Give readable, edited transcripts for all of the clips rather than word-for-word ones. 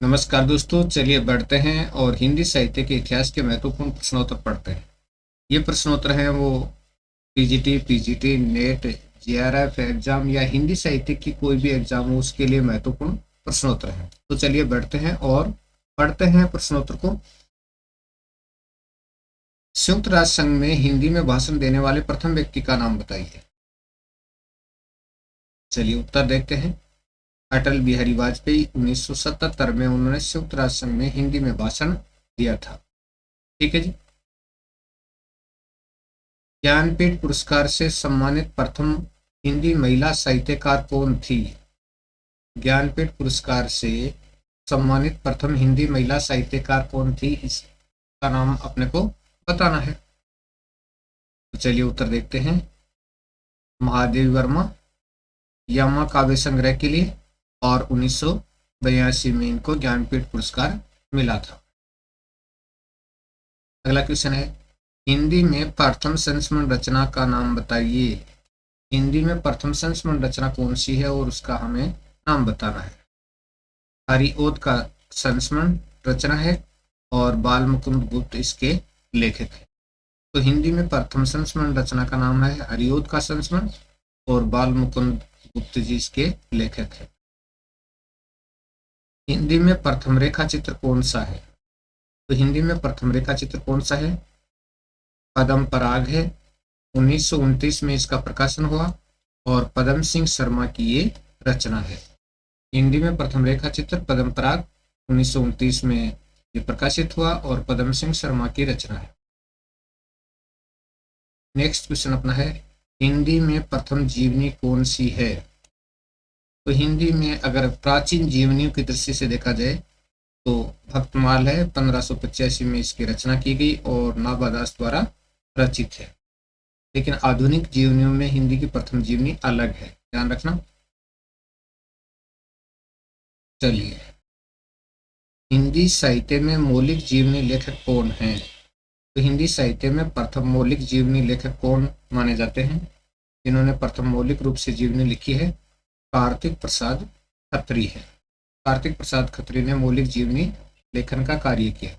नमस्कार दोस्तों, चलिए बढ़ते हैं और हिंदी साहित्य के इतिहास के महत्वपूर्ण प्रश्नोत्तर पढ़ते हैं। ये प्रश्नोत्तर हैं वो PGT, PGT, net, JRF exam या हिंदी साहित्य की कोई भी एग्जाम हो उसके लिए महत्वपूर्ण प्रश्नोत्तर हैं। तो चलिए बढ़ते हैं और पढ़ते हैं प्रश्नोत्तर को। संयुक्त राष्ट्र संघ में हिंदी में भाषण देने वाले प्रथम व्यक्ति का नाम बताइए। चलिए उत्तर देखते हैं। अटल बिहारी वाजपेयी 1977 में उन्होंने संयुक्त राष्ट्र संघ में हिंदी में भाषण दिया था। ठीक है जी। ज्ञानपीठ पुरस्कार से सम्मानित प्रथम हिंदी महिला साहित्यकार कौन थी? ज्ञानपीठ पुरस्कार से सम्मानित प्रथम हिंदी महिला साहित्यकार कौन थी, इसका नाम अपने को बताना है। तो चलिए उत्तर देखते हैं। महादेवी वर्मा, यमा काव्य संग्रह के लिए, और 1982 में इनको ज्ञानपीठ पुरस्कार मिला था। अगला क्वेश्चन है, हिंदी में प्रथम संस्मरण रचना का नाम बताइए। हिंदी में प्रथम संस्मरण रचना कौन सी है और उसका हमें नाम बताना है। हरिओद का संस्मरण रचना है और बाल मुकुंद गुप्त इसके लेखक हैं। तो हिंदी में प्रथम संस्मरण रचना का नाम है हरिओद का संस्मरण और बाल मुकुंद गुप्त जी इसके लेखक हैं। हिंदी में प्रथम रेखा चित्र कौन सा है? तो हिंदी में प्रथम रेखा चित्र कौन सा है? पद्म पराग है। 1929 में इसका प्रकाशन हुआ और पद्म सिंह शर्मा की ये रचना है। हिंदी में प्रथम रेखा चित्र पद्म पराग 1929 में ये प्रकाशित हुआ और पद्म सिंह शर्मा की रचना है। नेक्स्ट क्वेश्चन अपना है, हिंदी में प्रथम जीवनी कौन सी है? तो हिंदी में अगर प्राचीन जीवनियों की दृष्टि से देखा जाए तो भक्तमाल है। 1585 में इसकी रचना की गई और नाभादास द्वारा रचित है। लेकिन आधुनिक जीवनियों में हिंदी की प्रथम जीवनी अलग है, ध्यान रखना। चलिए, हिंदी साहित्य में मौलिक जीवनी लेखक कौन हैं? तो हिंदी साहित्य में प्रथम मौलिक जीवनी लेखक कौन माने जाते हैं? जिन्होंने प्रथम मौलिक रूप से जीवनी लिखी है, कार्तिक प्रसाद खत्री है। कार्तिक प्रसाद खत्री ने मौलिक जीवनी लेखन का कार्य किया।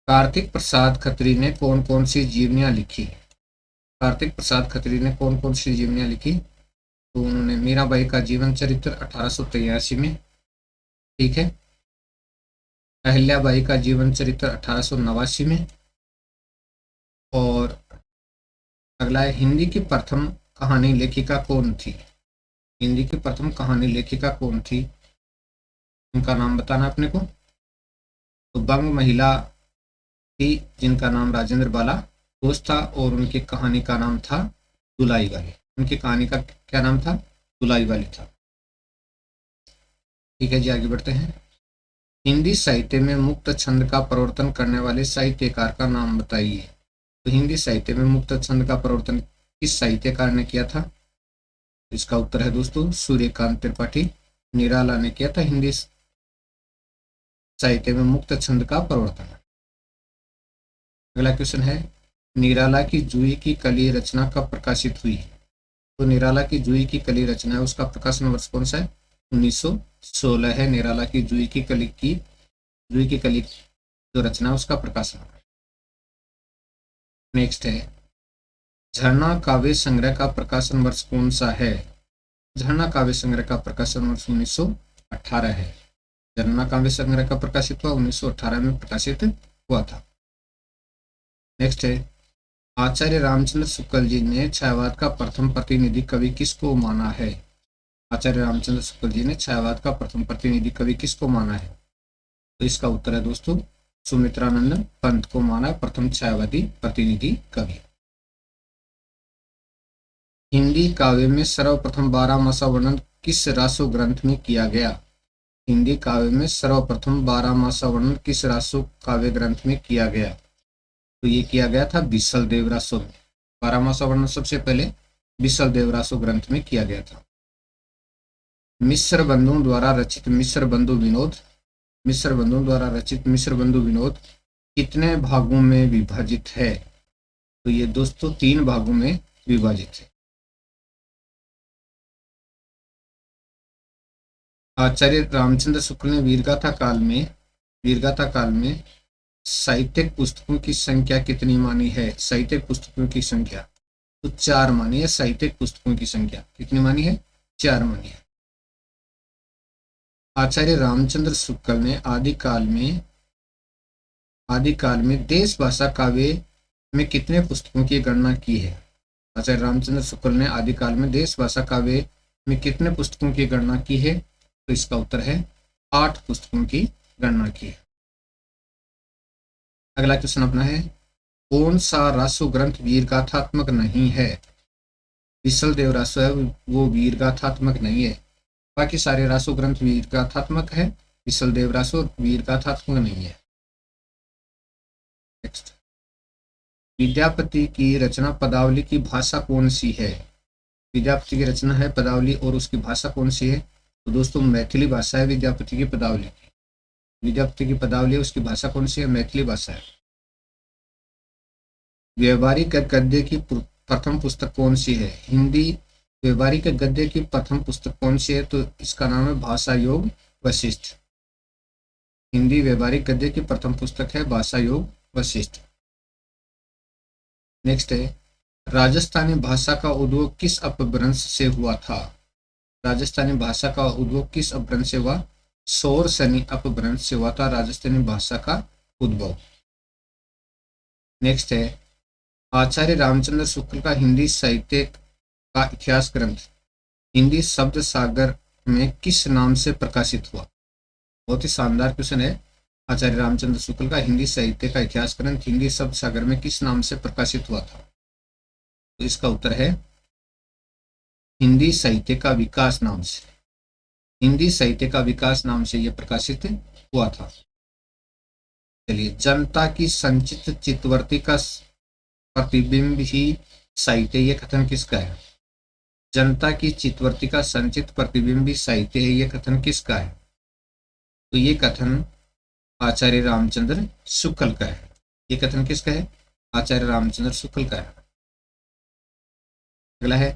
कार्तिक प्रसाद खत्री ने कौन कौन सी जीवनियां लिखी? कार्तिक प्रसाद खत्री ने कौन कौन सी जीवनियां लिखी? तो उन्होंने मीराबाई का जीवन चरित्र 1883 में, ठीक है, अहिल्याबाई का जीवन चरित्र 1889 में, और अगला है, हिंदी की प्रथम कहानी लेखिका कौन थी? हिंदी की प्रथम कहानी लेखिका कौन थी, उनका नाम बताना अपने को। तो बंग महिला थी जिनका नाम राजेंद्र बाला घोष था और उनकी कहानी का नाम था दुलाई वाली। उनकी कहानी का क्या नाम था? दुलाई वाली था। ठीक है जी, आगे बढ़ते हैं। हिंदी साहित्य में मुक्त छंद का प्रवर्तन करने वाले साहित्यकार का नाम बताइए। तो हिंदी साहित्य में मुक्त छंद का प्रवर्तन किस साहित्यकार ने किया था? इसका उत्तर है दोस्तों सूर्यकांत त्रिपाठी निराला ने किया था हिंदी साहित्य में मुक्त छंद का प्रवर्तन। अगला क्वेश्चन है, निराला की जूही की कली रचना कब प्रकाशित हुई? तो निराला की जूही की कली रचना है, उसका प्रकाशन वर्ष कौन सा है? 1916 है। निराला की जूही की कली जो रचना है उसका प्रकाशन। नेक्स्ट है, झरना काव्य संग्रह का प्रकाशन वर्ष कौन सा है? झरना काव्य संग्रह का प्रकाशन वर्ष 1918 है। झरना काव्य संग्रह का प्रकाशित हुआ 1918 में प्रकाशित हुआ था। नेक्स्ट है, आचार्य रामचंद्र शुक्ल जी ने छायावाद का प्रथम प्रतिनिधि कवि किसको माना है? आचार्य रामचंद्र शुक्ल जी ने छायावाद का प्रथम प्रतिनिधि कवि किसको माना है? तो इसका उत्तर है दोस्तों सुमित्रानंद पंत को माना प्रथम छायावादी प्रतिनिधि कवि। हिंदी काव्य में सर्वप्रथम 12 मासा वर्णन किस रासो ग्रंथ में किया गया? हिंदी काव्य में सर्वप्रथम 12 मासा वर्णन किस रासो काव्य ग्रंथ में किया गया? तो ये किया गया था बिसल देवरासो में। 12 मासा वर्णन सबसे पहले बिसल देवरासो ग्रंथ में किया गया था। मिश्र बंधुओं द्वारा रचित मिश्र बंधु विनोद कितने भागों में विभाजित है? तो ये दोस्तों 3 भागों में विभाजित है। आचार्य रामचंद्र शुक्ल ने वीरगाथा काल में साहित्यिक पुस्तकों की संख्या कितनी मानी है? साहित्यिक पुस्तकों की संख्या तो 4 मानी है। साहित्यिक पुस्तकों की संख्या कितनी मानी है? 4 मानी है। आचार्य रामचंद्र शुक्ल ने आदिकाल में देश भाषा काव्य में कितने पुस्तकों की गणना की है? आचार्य रामचंद्र शुक्ल ने आदिकाल में देश भाषा काव्य में कितने पुस्तकों की गणना की है? तो इसका उत्तर है 8 पुस्तकों की गणना की है। अगला क्वेश्चन अपना है, कौन सा रासो ग्रंथ वीरगाथात्मक नहीं है? विसल देव रासो है वो वीरगाथात्मक नहीं है। बाकी सारे रासो ग्रंथ वीरगाथात्मक है, विसल देव रासो वीरगाथात्मक नहीं है। नेक्स्ट, विद्यापति की रचना पदावली की भाषा कौन सी है? विद्यापति की रचना है पदावली और उसकी भाषा कौन सी है? तो दोस्तों मैथिली भाषा है विद्यापति की पदावली की। विद्यापति की पदावली उसकी भाषा कौन सी है? मैथिली भाषा है। व्यवहारिक गद्य की प्रथम पुस्तक कौन सी है? हिंदी व्यवहारिक गद्य की प्रथम पुस्तक कौन सी है? तो इसका नाम है भाषा योग वशिष्ठ। हिंदी व्यवहारिक गद्य की प्रथम पुस्तक है भाषा योग वशिष्ठ। नेक्स्ट है, राजस्थानी भाषा का उद्भव किस अपभ्रंश से हुआ था? राजस्थानी भाषा का उद्भव किस अपभ्रंश से हुआ? सौर सैनी अपभ्रंश से हुआ था राजस्थानी भाषा का उद्भव। नेक्स्ट है, आचार्य रामचंद्र शुक्ल का हिंदी साहित्य का इतिहास ग्रंथ हिंदी शब्द सागर में किस नाम से प्रकाशित हुआ? बहुत ही शानदार क्वेश्चन है। आचार्य रामचंद्र शुक्ल का हिंदी साहित्य का इतिहास ग्रंथ हिंदी शब्द सागर में किस नाम से प्रकाशित हुआ था? तो इसका उत्तर है हिंदी साहित्य का विकास नाम से। हिंदी साहित्य का विकास नाम से यह प्रकाशित हुआ था। चलिए, जनता की संचित चित्तवृत्ति का प्रतिबिंब ही साहित्य, यह कथन किसका है? जनता की चित्तवृत्ति का संचित प्रतिबिंब ही साहित्य है, यह कथन किसका है? तो ये कथन आचार्य रामचंद्र शुक्ल का है। ये कथन किसका है? आचार्य रामचंद्र शुक्ल का है। अगला है,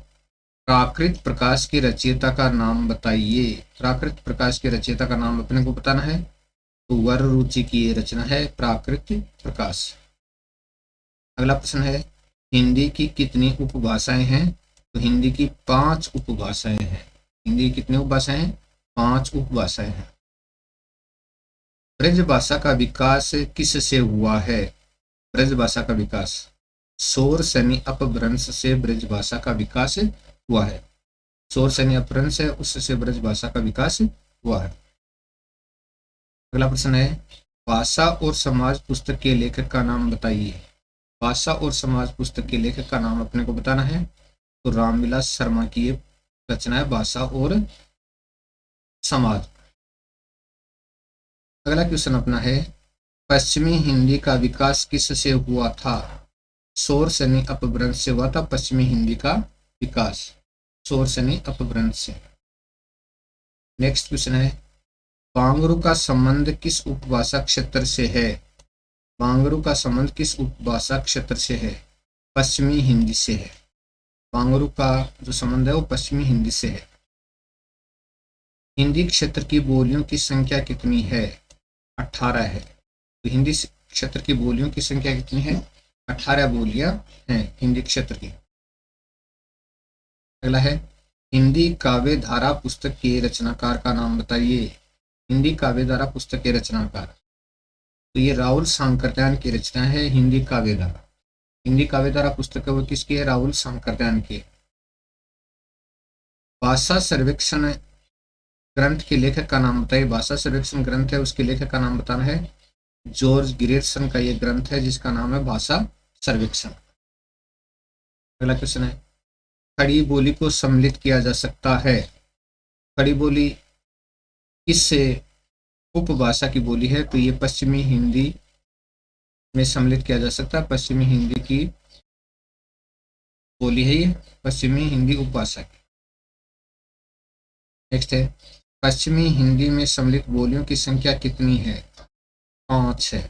प्राकृत प्रकाश की रचयिता का नाम बताइए। प्राकृत प्रकाश के रचयिता का नाम अपने को बताना है। तो वर रुचि की ये रचना है प्राकृत प्रकाश। अगला प्रश्न है, हिंदी की कितनी उपभाषाएं हैं? तो हिंदी की 5 उपभाषाएं हैं। हिंदी की कितनी उपभाषाएं हैं? 5 उपभाषाएं हैं। ब्रज भाषा का विकास किससे हुआ है? ब्रज भाषा का विकास सौर सैनी अपभ्रंश से ब्रज भाषा का विकास हुआ है। सौर सैनी अपभ्रंश है, उससे ब्रज भाषा का विकास हुआ है। अगला प्रश्न है, भाषा और समाज पुस्तक के लेखक का नाम बताइए। भाषा और समाज पुस्तक के लेखक का नाम अपने को बताना है। तो रामविलास शर्मा की ये रचना है भाषा और समाज। अगला क्वेश्चन अपना है, पश्चिमी हिंदी का विकास किससे हुआ था? सौर सैनी अपभ्रंश से हुआ था पश्चिमी हिंदी का विकास, सौर सैनी अपभ्रंश से। नेक्स्ट क्वेश्चन है, बांगरू का संबंध किस उपभाषा क्षेत्र से है? बांगरू का संबंध किस उपभाषा क्षेत्र से है? पश्चिमी हिंदी से है। बांगरू का जो संबंध है वो पश्चिमी हिंदी से है। हिंदी क्षेत्र की बोलियों की संख्या कितनी है? 18 है। तो हिंदी क्षेत्र की बोलियों की संख्या कितनी है? 18 बोलियां हैं हिंदी क्षेत्र की। अगला है, हिंदी काव्य धारा पुस्तक के रचनाकार का नाम बताइए। हिंदी काव्य धारा पुस्तक के रचनाकार, तो ये राहुल सांकरत्यायन की रचना है हिंदी काव्य धारा। हिंदी काव्य धारा पुस्तक है वो किसकी है? राहुल सांकरत्यायन की। भाषा सर्वेक्षण ग्रंथ के लेखक का नाम बताइए। भाषा सर्वेक्षण ग्रंथ है उसके लेखक का नाम बताना है। जॉर्ज ग्रेटसन का ये ग्रंथ है जिसका नाम है भाषा सर्वेक्षण। अगला क्वेश्चन है, खड़ी बोली को सम्मिलित किया जा सकता है। खड़ी बोली किससे उपभाषा की बोली है? तो ये पश्चिमी हिंदी में सम्मिलित किया जा सकता है। पश्चिमी हिंदी की बोली है ये, पश्चिमी हिंदी उपभाषा की। नेक्स्ट है, पश्चिमी हिंदी में सम्मिलित बोलियों की संख्या कितनी है? 5 है।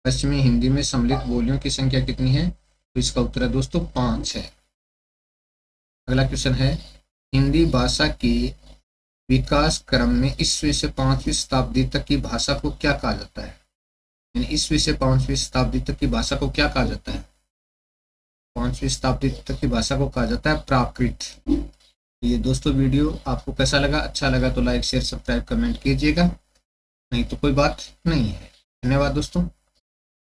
पश्चिमी हिंदी में सम्मिलित बोलियों की संख्या कितनी है? तो इसका उत्तर है दोस्तों 5 है। अगला क्वेश्चन है, हिंदी भाषा की विकास क्रम में ईस्वी से 5वीं शताब्दी तक की भाषा को क्या कहा जाता है? ईस्वी से 5वीं शताब्दी तक की भाषा को क्या कहा जाता है? 5वीं शताब्दी तक की भाषा को कहा जाता है प्राकृत। ये दोस्तों वीडियो आपको कैसा लगा? अच्छा लगा तो लाइक शेयर सब्सक्राइब कमेंट कीजिएगा, नहीं तो कोई बात नहीं है। धन्यवाद दोस्तों।